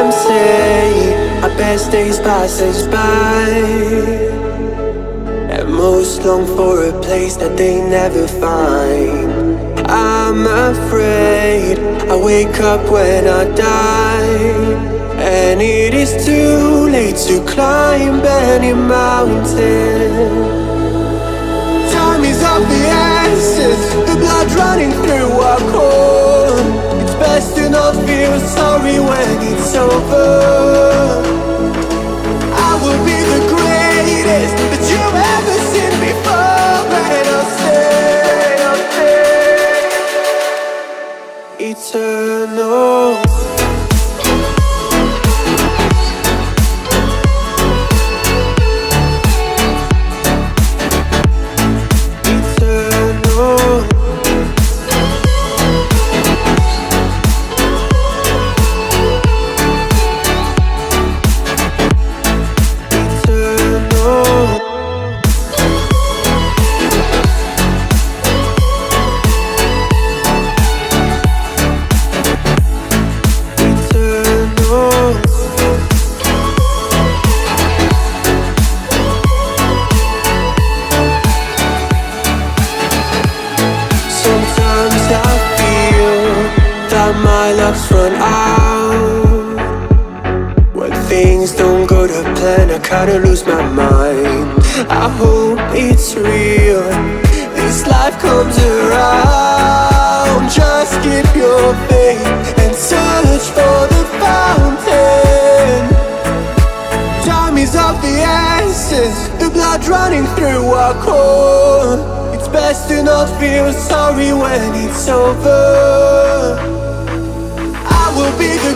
Some say our best days pass us by, and most long for a place that they never find. I'm afraid I wake up when I die, and it is too late to climb any mountain. Time is of the essence, the blood running through our core. It's best to not feel sorry when it's over. I will be the greatest that you've ever seen before, and I'll stay eternal. My luck's run out. When things don't go to plan, I kinda lose my mind. I hope it's real, this life comes around. Just keep your faith and search for the fountain. Time is of the essence, the blood running through our core. It's best to not feel sorry when it's over. Will be the